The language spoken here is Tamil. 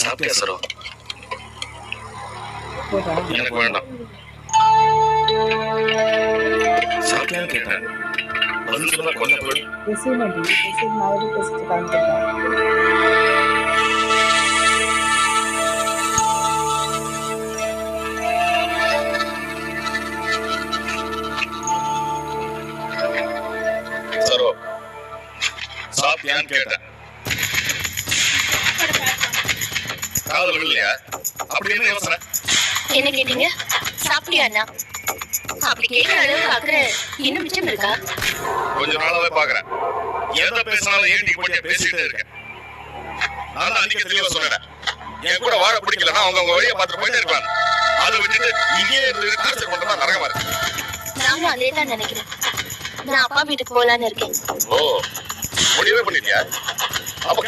சாப்பிட்டியா சரோ? எனக்கு வேண்டாம். சாப்பிட்டியான்னு கேட்டேன். பதில் சொன்னா கொல்ல போய். சரோ, சாப்பிட்டியான்னு கேட்டேன். காதல் இல்லையா? அப்படி என்ன யோசனை? என்ன கேட்டீங்க? சாப்பிட்டியா? அப்படி கேட்கிற அளவு பாக்குற இன்னும் மிச்சம் இருக்கா? கொஞ்ச நாளாவே பாக்குறேன். எதை பேசினாலும் ஏண்டி போட்டியா பேசிட்டே இருக்கேன். நான் அன்னைக்கு தெளிவா சொன்னேன். என் கூட வாழ பிடிக்கலன்னா அவங்க வழியை பார்த்துட்டு போயிட்டே இருப்பாங்க. அதை விட்டுட்டு இங்கே இருந்து டார்ச்சர் பண்றதா நரகமா இருக்கு. நானும் அதே தான் நினைக்கிறேன். நான் அப்பா வீட்டுக்கு போலான்னு இருக்கேன். ஓ, முடிவே பண்ணிட்டியா? அப்ப